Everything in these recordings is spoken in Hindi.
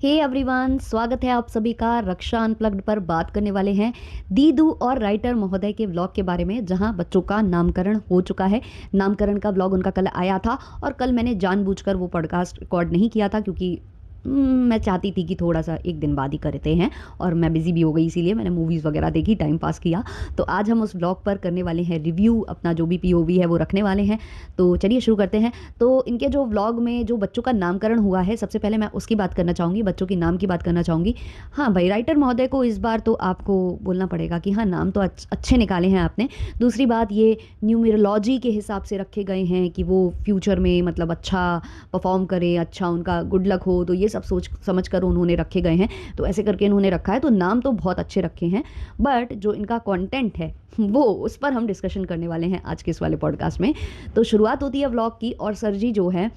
हे एवरीवन, स्वागत है आप सभी का। रक्षा अनप्लग्ड पर बात करने वाले हैं दीदू और राइटर महोदय के व्लॉग के बारे में, जहां बच्चों का नामकरण हो चुका है। नामकरण का व्लॉग उनका कल आया था और कल मैंने जानबूझकर वो पॉडकास्ट रिकॉर्ड नहीं किया था क्योंकि मैं चाहती थी कि थोड़ा सा एक दिन बाद ही करते हैं और मैं बिज़ी भी हो गई, इसीलिए मैंने मूवीज़ वगैरह देखी, टाइम पास किया। तो आज हम उस व्लॉग पर करने वाले हैं रिव्यू, अपना जो भी पीओवी है वो रखने वाले हैं। तो चलिए शुरू करते हैं। तो इनके जो व्लॉग में जो बच्चों का नामकरण हुआ है, सबसे पहले मैं उसकी बात करना चाहूँगी, बच्चों के नाम की बात करना चाहूँगी। हाँ भाई, राइटर महोदय को इस बार तो आपको बोलना पड़ेगा कि हाँ, नाम तो अच्छे निकाले हैं आपने। दूसरी बात, ये न्यूमरोलॉजी के हिसाब से रखे गए हैं कि वो फ्यूचर में मतलब अच्छा परफॉर्म करें, अच्छा उनका गुड लक हो, तो ये सब सोच समझ कर उन्होंने रखे गए हैं। तो ऐसे करके इन्होंने रखा है, तो नाम तो बहुत अच्छे रखे हैं, बट जो इनका कंटेंट है वो उस पर हम डिस्कशन करने वाले हैं आज के इस वाले पॉडकास्ट में। तो शुरुआत होती है व्लॉग की और सर जी जो है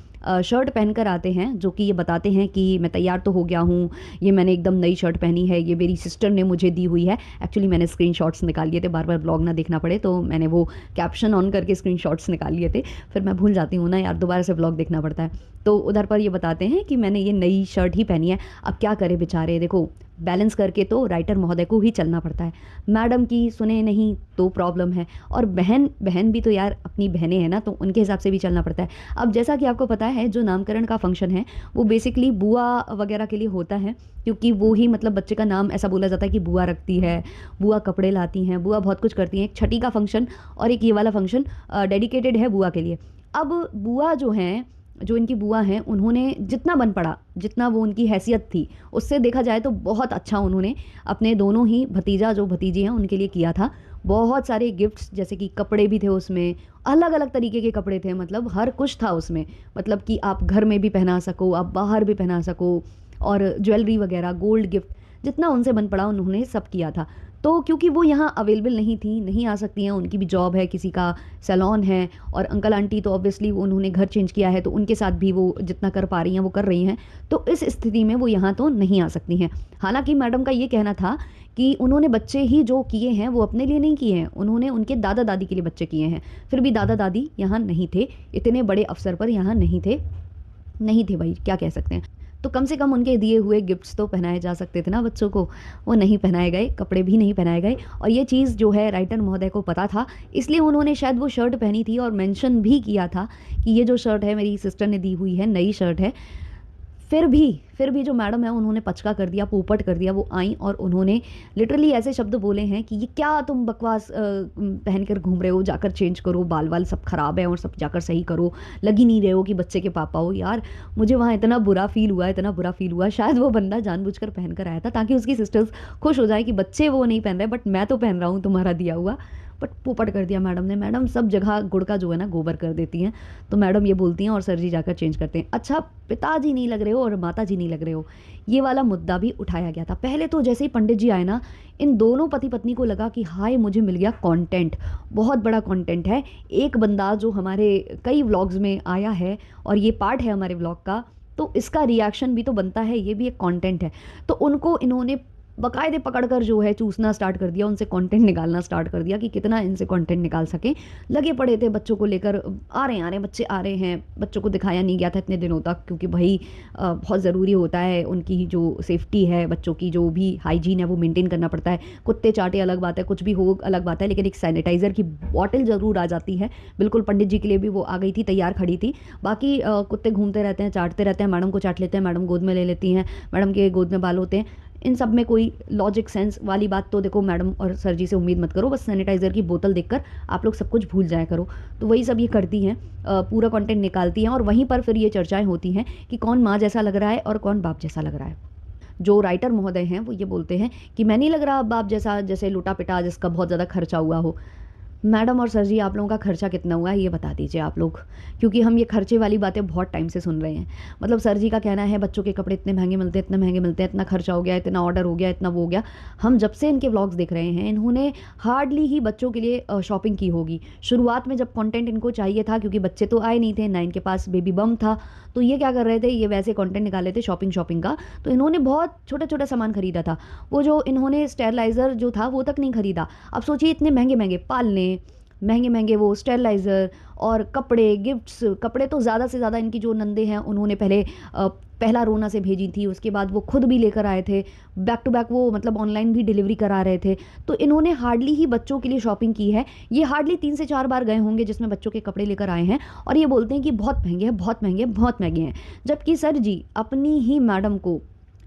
शर्ट पहनकर आते हैं, जो कि ये बताते हैं कि मैं तैयार तो हो गया हूँ, ये मैंने एकदम नई शर्ट पहनी है, ये मेरी सिस्टर ने मुझे दी हुई है। एक्चुअली मैंने स्क्रीनशॉट्स निकाल लिए थे, बार बार व्लॉग ना देखना पड़े, तो मैंने वो कैप्शन ऑन करके स्क्रीनशॉट्स निकाल लिए थे। फिर मैं भूल जाती हूँ ना यार, दोबारा से व्लॉग देखना पड़ता है। तो उधर पर ये बताते हैं कि मैंने ये नई शर्ट ही पहनी है। अब क्या करें बेचारे, देखो बैलेंस करके तो राइटर महोदय को ही चलना पड़ता है। मैडम की सुने नहीं तो प्रॉब्लम है, और बहन बहन भी तो यार अपनी बहनें हैं ना, तो उनके हिसाब से भी चलना पड़ता है। अब जैसा कि आपको पता है, जो नामकरण का फंक्शन है वो बेसिकली बुआ वगैरह के लिए होता है, क्योंकि वो ही मतलब बच्चे का नाम ऐसा बोला जाता है कि बुआ रखती है, बुआ कपड़े लाती हैं, बुआ बहुत कुछ करती हैं। एक छठी का फंक्शन और एक ये वाला फंक्शन डेडिकेटेड है बुआ के लिए। अब बुआ जो हैं, जो इनकी बुआ हैं, उन्होंने जितना बन पड़ा, जितना वो उनकी हैसियत थी, उससे देखा जाए तो बहुत अच्छा उन्होंने अपने दोनों ही भतीजा जो भतीजी हैं उनके लिए किया था। बहुत सारे गिफ्ट्स, जैसे कि कपड़े भी थे उसमें, अलग अलग तरीके के कपड़े थे, मतलब हर कुछ था उसमें। मतलब कि आप घर में भी पहना सको, आप बाहर भी पहना सको, और ज्वेलरी वगैरह, गोल्ड गिफ्ट, जितना उनसे बन पड़ा उन्होंने सब किया था। तो क्योंकि वो यहाँ अवेलेबल नहीं थी, नहीं आ सकती हैं, उनकी भी जॉब है, किसी का सैलॉन है, और अंकल आंटी तो ऑब्वियसली उन्होंने घर चेंज किया है, तो उनके साथ भी वो जितना कर पा रही हैं वो कर रही हैं। तो इस स्थिति में वो यहाँ तो नहीं आ सकती हैं। हालांकि मैडम का ये कहना था कि उन्होंने बच्चे ही जो किए हैं वो अपने लिए नहीं किए हैं, उन्होंने उनके दादा दादी के लिए बच्चे किए हैं। फिर भी दादा दादी यहाँ नहीं थे, इतने बड़े अवसर पर यहाँ नहीं थे भाई, क्या कह सकते हैं। तो कम से कम उनके दिए हुए गिफ्ट्स तो पहनाए जा सकते थे ना बच्चों को, वो नहीं पहनाए गए, कपड़े भी नहीं पहनाए गए। और ये चीज़ जो है राइटर महोदय को पता था, इसलिए उन्होंने शायद वो शर्ट पहनी थी और मेंशन भी किया था कि ये जो शर्ट है मेरी सिस्टर ने दी हुई है, नई शर्ट है। फिर भी जो मैडम है उन्होंने पचका कर दिया, पोपट कर दिया। वो आई और उन्होंने लिटरली ऐसे शब्द बोले हैं कि ये क्या तुम बकवास पहन कर घूम रहे हो, जाकर चेंज करो, बाल वाल सब खराब है और सब जाकर सही करो, लग ही नहीं रहे हो कि बच्चे के पापा हो। यार मुझे वहाँ इतना बुरा फील हुआ, इतना बुरा फील हुआ। शायद वो बंदा जानबूझकर पहन कर आया था ताकि उसकी सिस्टर्स खुश हो जाए कि बच्चे वो नहीं पहन रहे, बट मैं तो पहन रहा हूँ तुम्हारा दिया हुआ। बट पोपट कर दिया मैडम ने। मैडम सब जगह गुड़ का जो है ना गोबर कर देती हैं। तो मैडम ये बोलती हैं और सर जी जाकर चेंज करते हैं। अच्छा, पिताजी नहीं लग रहे हो और माता जी नहीं लग रहे हो, ये वाला मुद्दा भी उठाया गया था। पहले तो जैसे ही पंडित जी आए ना, इन दोनों पति पत्नी को लगा कि हाय मुझे मिल गया कंटेंट, बहुत बड़ा कंटेंट है। एक बंदा जो हमारे कई व्लॉग्स में आया है और ये पार्ट है हमारे व्लॉग का, तो इसका रिएक्शन भी तो बनता है, ये भी एक कंटेंट है। तो उनको इन्होंने बकायदे पकड़कर जो है चूसना स्टार्ट कर दिया, उनसे कंटेंट निकालना स्टार्ट कर दिया कि कितना इनसे कंटेंट निकाल सकें। लगे पड़े थे बच्चों को लेकर, आ रहे हैं बच्चे आ रहे हैं। बच्चों को दिखाया नहीं गया था इतने दिनों तक, क्योंकि भाई बहुत ज़रूरी होता है, उनकी जो सेफ्टी है, बच्चों की जो भी हाइजीन है वो मेंटेन करना पड़ता है। कुत्ते चाटे अलग बात है, कुछ भी हो अलग बात है, लेकिन एक सैनिटाइज़र की बॉटल ज़रूर आ जाती है। बिल्कुल पंडित जी के लिए भी वो आ गई थी, तैयार खड़ी थी। बाकी कुत्ते घूमते रहते हैं, चाटते रहते हैं, मैडम को चाट लेते हैं, मैडम गोद में ले लेती हैं, मैडम के गोद में बाल होते हैं। इन सब में कोई लॉजिक सेंस वाली बात तो देखो मैडम और सर जी से उम्मीद मत करो, बस सैनिटाइज़र की बोतल देखकर आप लोग सब कुछ भूल जाया करो। तो वही सब ये करती हैं, पूरा कंटेंट निकालती हैं, और वहीं पर फिर ये चर्चाएं होती हैं कि कौन माँ जैसा लग रहा है और कौन बाप जैसा लग रहा है। जो राइटर महोदय हैं वो ये बोलते हैं कि मैं नहीं लग रहा बाप जैसा, जैसे लुटा पिटा जिसका बहुत ज़्यादा खर्चा हुआ हो। मैडम और सर जी, आप लोगों का खर्चा कितना हुआ है ये बता दीजिए आप लोग, क्योंकि हम ये खर्चे वाली बातें बहुत टाइम से सुन रहे हैं। मतलब सर जी का कहना है बच्चों के कपड़े इतने महंगे मिलते हैं, इतने महंगे मिलते हैं, इतना खर्चा हो गया, इतना ऑर्डर हो गया, इतना वो हो गया। हम जब से इनके व्लॉग्स देख रहे हैं, इन्होंने हार्डली ही बच्चों के लिए शॉपिंग की होगी। शुरुआत में जब कंटेंट इनको चाहिए था, क्योंकि बच्चे तो आए नहीं थे ना, इनके पास बेबी बम था, तो ये क्या कर रहे थे, ये वैसे कंटेंट निकाले थे शॉपिंग का। तो इन्होंने बहुत छोटा छोटा सामान खरीदा था। वो जो इन्होंने स्टेरलाइज़र जो था वो तक नहीं खरीदा। अब सोचिए इतने महंगे महंगे पालने, महंगे महंगे वो स्टेरलाइज़र और कपड़े, गिफ्ट्स, कपड़े तो ज़्यादा से ज़्यादा इनकी जो नंदे हैं उन्होंने पहला रोना से भेजी थी, उसके बाद वो खुद भी लेकर आए थे, बैक टू बैक वो मतलब ऑनलाइन भी डिलीवरी करा रहे थे। तो इन्होंने हार्डली ही बच्चों के लिए शॉपिंग की है, ये हार्डली 3 से 4 बार गए होंगे जिसमें बच्चों के कपड़े लेकर आए हैं, और ये बोलते हैं कि बहुत महंगे हैं, बहुत महंगे हैं, बहुत महंगे हैं। जबकि सर जी अपनी ही मैडम को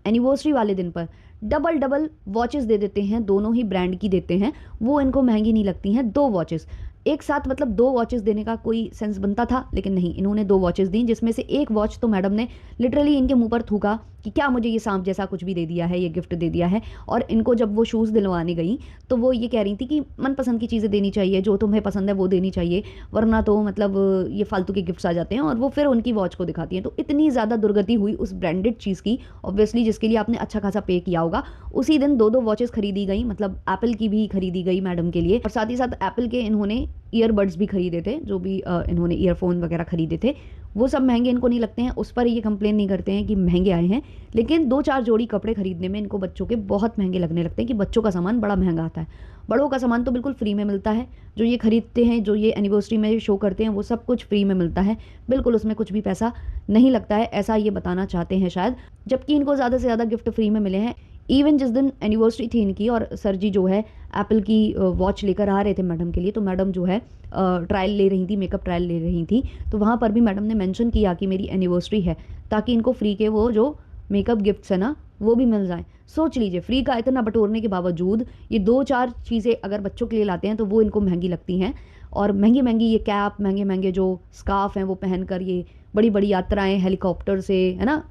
एनिवर्सरी वाले दिन पर डबल डबल वॉचेस दे देते हैं, दोनों ही ब्रांड की देते हैं, वो इनको महंगी नहीं लगती हैं। 2 वॉचेस एक साथ, मतलब 2 वॉचेस देने का कोई सेंस बनता था, लेकिन नहीं, इन्होंने 2 वॉचेस दी, जिसमें से एक वॉच तो मैडम ने लिटरली इनके मुंह पर थूका कि क्या मुझे ये सांप जैसा कुछ भी दे दिया है, ये गिफ्ट दे दिया है। और इनको जब वो शूज़ दिलवाने गई तो वो ये कह रही थी कि मनपसंद की चीज़ें देनी चाहिए, जो तुम्हें पसंद है वो देनी चाहिए, वरना तो मतलब ये फालतू के गिफ्ट्स आ जाते हैं। और वो फिर उनकी वॉच को दिखाती हैं। तो इतनी ज़्यादा दुर्गति हुई उस ब्रांडेड चीज़ की, ऑब्वियसली जिसके लिए आपने अच्छा खासा पे किया होगा। उसी दिन 2-2 वॉचेस खरीदी गई, मतलब एप्पल की भी खरीदी गई मैडम के लिए, और साथ ही साथ एप्पल के इन्होंने ईयरबड्स भी खरीदे थे, जो भी इन्होंने ईयरफोन वगैरह खरीदे थे, वो सब महंगे इनको नहीं लगते हैं। उस पर ये कंप्लेन नहीं करते हैं कि महंगे आए हैं, लेकिन 2-4 जोड़ी कपड़े खरीदने में इनको बच्चों के बहुत महंगे लगने लगते हैं कि बच्चों का सामान बड़ा महंगा आता है। बड़ों का सामान तो बिल्कुल फ्री में मिलता है, जो ये खरीदते हैं, जो ये एनिवर्सरी में शो करते हैं, वो सब कुछ फ्री में मिलता है, बिल्कुल उसमें कुछ भी पैसा नहीं लगता है, ऐसा ये बताना चाहते हैं शायद। जबकि इनको ज़्यादा से ज़्यादा गिफ्ट फ्री में मिले हैं। इवन जिस दिन एनिवर्सरी थी इनकी और सर जी जो है एप्पल की वॉच लेकर आ रहे थे मैडम के लिए, तो मैडम जो है ट्रायल ले रही थी, मेकअप ट्रायल ले रही थी, तो वहाँ पर भी मैडम ने मेंशन किया कि मेरी एनिवर्सरी है, ताकि इनको फ्री के वो जो मेकअप गिफ्ट्स है ना वो भी मिल जाएं। सोच लीजिए, फ्री का इतना बटोरने के बावजूद ये 2-4 चीज़ें अगर बच्चों के लिए लाते हैं तो वो इनको महंगी लगती हैं। और महंगी महंगी ये कैप, महंगे महंगे जो स्कार्फ हैं वो पहनकर ये बड़ी बड़ी यात्राएं हेलीकॉप्टर से, है ना,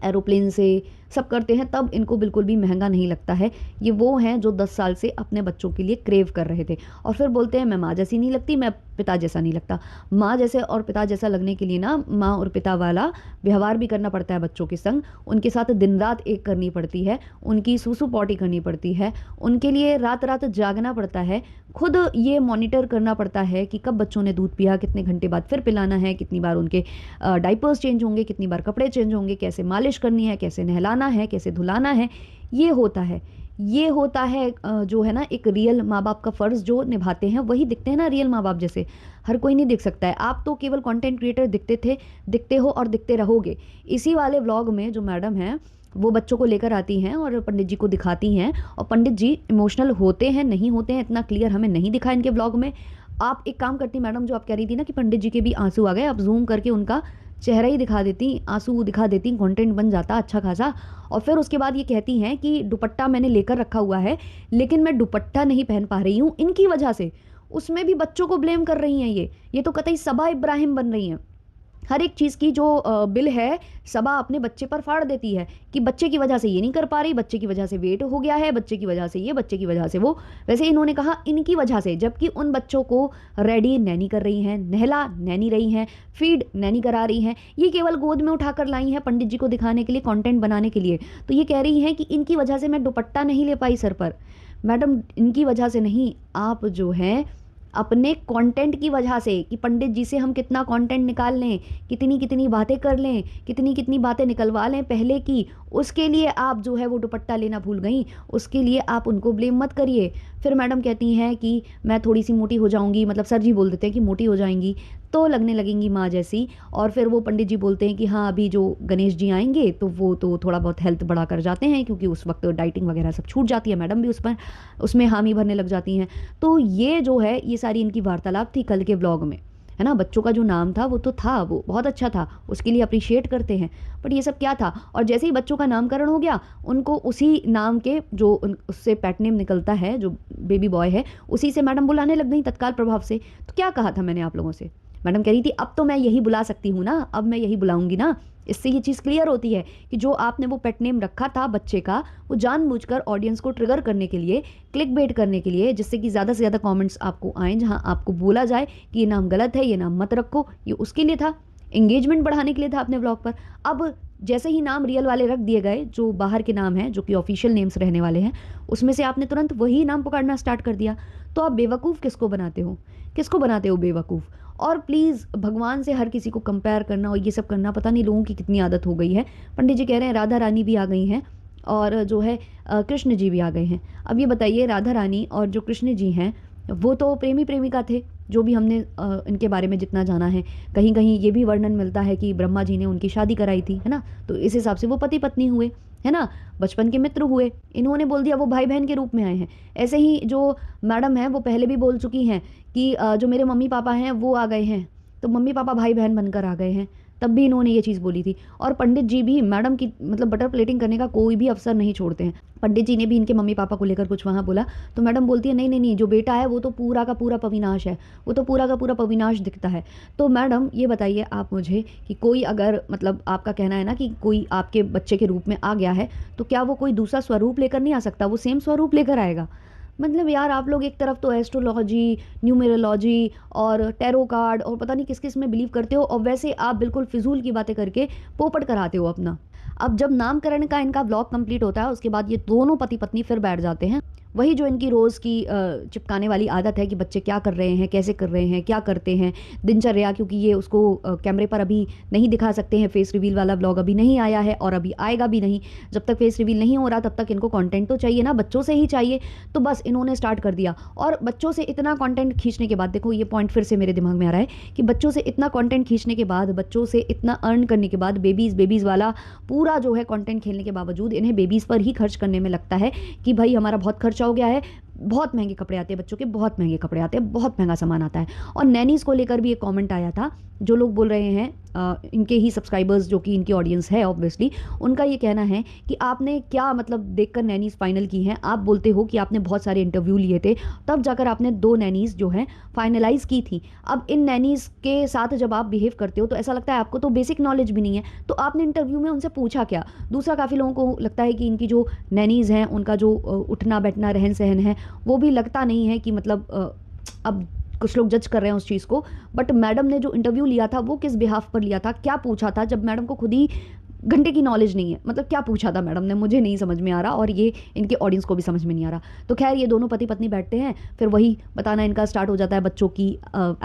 एरोप्लेन से सब करते हैं, तब इनको बिल्कुल भी महंगा नहीं लगता है। ये वो हैं जो 10 साल से अपने बच्चों के लिए क्रेव कर रहे थे, और फिर बोलते हैं मैं माँ जैसी नहीं लगती, मैं पिता जैसा नहीं लगता। माँ जैसे और पिता जैसा लगने के लिए ना माँ और पिता वाला व्यवहार भी करना पड़ता है बच्चों के संग, उनके साथ दिन रात एक करनी पड़ती है, उनकी सूसू पॉटी करनी पड़ती है, उनके लिए रात रात जागना पड़ता है, खुद ये मॉनिटर करना पड़ता है कि कब बच्चों ने दूध पिया, कितने घंटे बाद फिर पिलाना है, कितनी बार उनके डाइपर्स चेंज होंगे, कितनी बार कपड़े चेंज होंगे, कैसे मालिश करनी है, कैसे नहलाना है, कैसे धुलाना है। ये होता है, ये होता है जो है ना एक रियल माँ बाप का फ़र्ज़ जो निभाते हैं वही दिखते हैं ना रियल माँ बाप जैसे। हर कोई नहीं दिख सकता है। आप तो केवल कंटेंट क्रिएटर दिखते थे, दिखते हो और दिखते रहोगे। इसी वाले व्लॉग में जो मैडम हैं वो बच्चों को लेकर आती हैं और पंडित जी को दिखाती हैं, और पंडित जी इमोशनल होते हैं नहीं होते हैं इतना क्लियर हमें नहीं दिखा इनके व्लॉग में। आप एक काम करती मैडम, जो आप कह रही थी ना कि पंडित जी के भी आंसू आ गए, आप जूम करके उनका चेहरा ही दिखा देती, आंसू दिखा देती, कंटेंट बन जाता अच्छा खासा। और फिर उसके बाद ये कहती हैं कि दुपट्टा मैंने लेकर रखा हुआ है, लेकिन मैं दुपट्टा नहीं पहन पा रही हूँ इनकी वजह से। उसमें भी बच्चों को ब्लेम कर रही हैं ये तो कतई सबा इब्राहिम बन रही हैं। हर एक चीज़ की जो बिल है सबा अपने बच्चे पर फाड़ देती है कि बच्चे की वजह से ये नहीं कर पा रही, बच्चे की वजह से वेट हो गया है, बच्चे की वजह से ये, बच्चे की वजह से वो। वैसे इन्होंने कहा इनकी वजह से, जबकि उन बच्चों को रेडी नैनी कर रही हैं, नहला नैनी रही हैं, फीड नैनी करा रही हैं, ये केवल गोद में उठाकर लाई हैं पंडित जी को दिखाने के लिए, कंटेंट बनाने के लिए। तो ये कह रही हैं कि इनकी वजह से मैं दुपट्टा नहीं ले पाई सर पर। मैडम इनकी वजह से नहीं, आप जो हैं अपने कंटेंट की वजह से, कि पंडित जी से हम कितना कंटेंट निकाल लें, कितनी कितनी बातें कर लें, कितनी कितनी बातें निकलवा लें पहले की, उसके लिए आप जो है वो दुपट्टा लेना भूल गई। उसके लिए आप उनको ब्लेम मत करिए। फिर मैडम कहती हैं कि मैं थोड़ी सी मोटी हो जाऊंगी, मतलब सर जी बोल देते हैं कि मोटी हो जाएंगी तो लगने लगेंगी माँ जैसी। और फिर वो पंडित जी बोलते हैं कि हाँ अभी जो गणेश जी आएंगे तो वो तो थोड़ा बहुत हेल्थ बढ़ा कर जाते हैं, क्योंकि उस वक्त डाइटिंग वगैरह सब छूट जाती है। मैडम भी उसमें हामी भरने लग जाती हैं। तो ये जो है ये सारी इनकी वार्तालाप थी कल के व्लॉग में, है ना। बच्चों का जो नाम था वो तो था, वो बहुत अच्छा था, उसके लिए अप्रिशिएट करते हैं, बट ये सब क्या था। और जैसे ही बच्चों का नामकरण हो गया, उनको उसी नाम के जो उससे पेट नेम निकलता है, जो बेबी बॉय है, उसी से मैडम बुलाने लग गई तत्काल प्रभाव से। तो क्या कहा था मैंने आप लोगों से, मैडम कह रही थी अब तो मैं यही बुला सकती हूँ ना, अब मैं यही बुलाऊंगी ना। इससे ये चीज़ क्लियर होती है कि जो आपने वो पेट नेम रखा था बच्चे का, वो जानबूझकर ऑडियंस को ट्रिगर करने के लिए, क्लिक बेट करने के लिए, जिससे कि ज़्यादा से ज़्यादा कमेंट्स आपको आएँ, जहाँ आपको बोला जाए कि ये नाम गलत है, ये नाम मत रखो, ये उसके लिए था, एंगेजमेंट बढ़ाने के लिए था अपने ब्लॉग पर। अब जैसे ही नाम रियल वाले रख दिए गए, जो बाहर के नाम हैं, जो कि ऑफिशियल नेम्स रहने वाले हैं, उसमें से आपने तुरंत वही नाम पुकारना स्टार्ट कर दिया। तो आप बेवकूफ़ किसको बनाते हो, किसको बनाते हो बेवकूफ़। और प्लीज़ भगवान से हर किसी को कंपेयर करना और ये सब करना, पता नहीं लोगों की कितनी आदत हो गई है। पंडित जी कह रहे हैं राधा रानी भी आ गई हैं और जो है कृष्ण जी भी आ गए हैं। अब ये बताइए, राधा रानी और जो कृष्ण जी हैं वो तो प्रेमी प्रेमिका थे, जो भी हमने इनके बारे में जितना जाना है। कहीं कहीं ये भी वर्णन मिलता है कि ब्रह्मा जी ने उनकी शादी कराई थी, है ना? तो इस हिसाब से वो पति पत्नी हुए, है ना? बचपन के मित्र हुए। इन्होंने बोल दिया वो भाई बहन के रूप में आए हैं। ऐसे ही जो मैडम है वो पहले भी बोल चुकी हैं कि जो मेरे मम्मी पापा हैं वो आ गए हैं, तो मम्मी पापा भाई बहन बनकर आ गए हैं। तब भी इन्होंने ये चीज़ बोली थी। और पंडित जी भी मैडम की मतलब बटर प्लेटिंग करने का कोई भी अवसर नहीं छोड़ते हैं। पंडित जी ने भी इनके मम्मी पापा को लेकर कुछ वहाँ बोला, तो मैडम बोलती है नहीं नहीं नहीं, जो बेटा है वो तो पूरा का पूरा पविनाश है, वो तो पूरा का पूरा पविनाश दिखता है। तो मैडम ये बताइए आप मुझे कि कोई अगर मतलब आपका कहना है ना कि कोई आपके बच्चे के रूप में आ गया है, तो क्या वो कोई दूसरा स्वरूप लेकर नहीं आ सकता? वो सेम स्वरूप लेकर आएगा। मतलब यार आप लोग एक तरफ तो एस्ट्रोलॉजी, न्यूमेरोलॉजी और टैरो कार्ड और पता नहीं किस किस में बिलीव करते हो, और वैसे आप बिल्कुल फिजूल की बातें करके पोपट कराते हो अपना। अब जब नामकरण का इनका ब्लॉग कंप्लीट होता है उसके बाद ये दोनों पति पत्नी फिर बैठ जाते हैं। वही जो इनकी रोज़ की चिपकाने वाली आदत है कि बच्चे क्या कर रहे हैं, कैसे कर रहे हैं, क्या करते हैं, दिनचर्या, क्योंकि ये उसको कैमरे पर अभी नहीं दिखा सकते हैं। फेस रिवील वाला ब्लॉग अभी नहीं आया है और अभी आएगा भी नहीं। जब तक फेस रिवील नहीं हो रहा तब तक इनको कंटेंट तो चाहिए ना, बच्चों से ही चाहिए। तो बस इन्होंने स्टार्ट कर दिया। और बच्चों से इतना कंटेंट खींचने के बाद, देखो ये पॉइंट फिर से मेरे दिमाग में आ रहा है कि बच्चों से इतना कंटेंट खींचने के बाद, बच्चों से इतना अर्न करने के बाद, बेबीज़ बेबीज़ वाला पूरा जो है कंटेंट खेलने के बावजूद इन्हें बेबीज़ पर ही खर्च करने में लगता है कि भाई हमारा बहुत खर्चा हो गया है, बहुत महंगे कपड़े आते हैं बच्चों के, बहुत महंगे कपड़े आते हैं, बहुत महंगा सामान आता है। और नैनीज़ को लेकर भी एक कमेंट आया था, जो लोग बोल रहे हैं इनके ही सब्सक्राइबर्स जो कि इनकी ऑडियंस है ऑब्वियसली, उनका ये कहना है कि आपने क्या मतलब देखकर नैनीज़ फाइनल की हैं? आप बोलते हो कि आपने बहुत सारे इंटरव्यू लिए थे, तब जाकर आपने 2 नैनीज़ जो हैं फाइनलाइज़ की थी। अब इन नैनीज़ के साथ जब आप बिहेव करते हो तो ऐसा लगता है आपको तो बेसिक नॉलेज भी नहीं है, तो आपने इंटरव्यू में उनसे पूछा क्या? दूसरा, काफ़ी लोगों को लगता है कि इनकी जो नैनीज़ हैं उनका जो उठना बैठना रहन सहन है वो भी लगता नहीं है कि मतलब अब कुछ लोग जज कर रहे हैं उस चीज़ को। बट मैडम ने जो इंटरव्यू लिया था वो किस बिहाफ पर लिया था, क्या पूछा था, जब मैडम को खुद ही घंटे की नॉलेज नहीं है? मतलब क्या पूछा था मैडम ने, मुझे नहीं समझ में आ रहा और ये इनके ऑडियंस को भी समझ में नहीं आ रहा। तो खैर ये दोनों पति पत्नी बैठते हैं, फिर वही बताना इनका स्टार्ट हो जाता है बच्चों की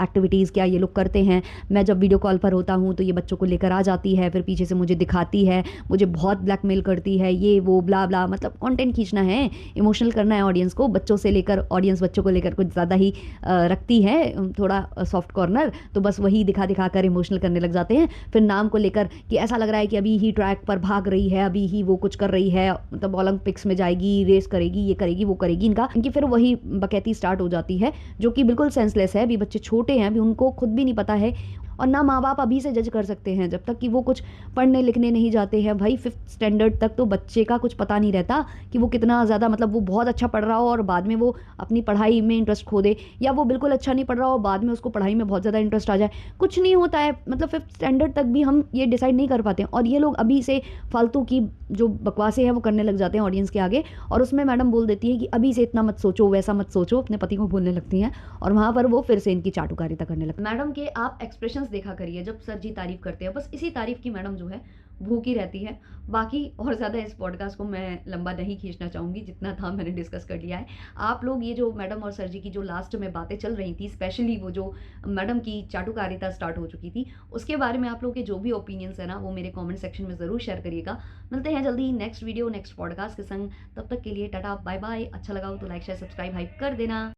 एक्टिविटीज़ क्या ये लोग करते हैं। मैं जब वीडियो कॉल पर होता हूँ तो ये बच्चों को लेकर आ जाती है, फिर पीछे से मुझे दिखाती है, मुझे बहुत ब्लैकमेल करती है, ये वो ब्ला ब्ला। मतलब कंटेंट खींचना है, इमोशनल करना है ऑडियंस को, बच्चों से लेकर ऑडियंस बच्चों को लेकर कुछ ज़्यादा ही रखती है थोड़ा सॉफ्ट कॉर्नर, तो बस वही दिखा दिखा कर इमोशनल करने लग जाते हैं। फिर नाम को लेकर कि ऐसा लग रहा है कि अभी ही ट्रैक पर भाग रही है, अभी ही वो कुछ कर रही है, मतलब ओलंपिक्स में जाएगी, रेस करेगी, ये करेगी वो करेगी। इनकी फिर वही बकैती स्टार्ट हो जाती है, जो कि बिल्कुल सेंसलेस है। अभी बच्चे छोटे हैं, अभी उनको खुद भी नहीं पता है, और ना माँ बाप अभी से जज कर सकते हैं जब तक कि वो कुछ पढ़ने लिखने नहीं जाते हैं। भाई 5th स्टैंडर्ड तक तो बच्चे का कुछ पता नहीं रहता कि वो कितना ज़्यादा, मतलब वो बहुत अच्छा पढ़ रहा हो और बाद में वो अपनी पढ़ाई में इंटरेस्ट खो दे, या वो बिल्कुल अच्छा नहीं पढ़ रहा हो बाद में उसको पढ़ाई में बहुत ज़्यादा इंटरेस्ट आ जाए। कुछ नहीं होता है, मतलब 5th स्टैंडर्ड तक भी हम ये डिसाइड नहीं कर पाते हैं। और ये लोग अभी से फालतू की जो बकवासें हैं वो करने लग जाते हैं ऑडियंस के आगे। और उसमें मैडम बोल देती है कि अभी से इतना मत सोचो, वैसा मत सोचो, अपने पति को बोलने लगती हैं। और वहाँ पर वो फिर से इनकी चाटुकारिता करने लगती है। मैडम के आप एक्सप्रेशंस देखा करिए जब सर जी तारीफ करते हैं, बस इसी तारीफ की मैडम जो है भूखी रहती है। बाकी और ज़्यादा इस पॉडकास्ट को मैं लंबा नहीं खींचना चाहूँगी, जितना था मैंने डिस्कस कर लिया है। आप लोग ये जो मैडम और सर जी की जो लास्ट में बातें चल रही थी, स्पेशली वो जो मैडम की चाटुकारिता स्टार्ट हो चुकी थी, उसके बारे में आप लोगों के जो भी ओपिनियंस है ना वो मेरे कमेंट सेक्शन में ज़रूर शेयर करिएगा। मिलते हैं जल्दी नेक्स्ट वीडियो नेक्स्ट पॉडकास्ट के संग, तब तक के लिए टाटा बाय बाय। अच्छा लगा हो तो लाइक शेयर सब्सक्राइब हाइप कर देना।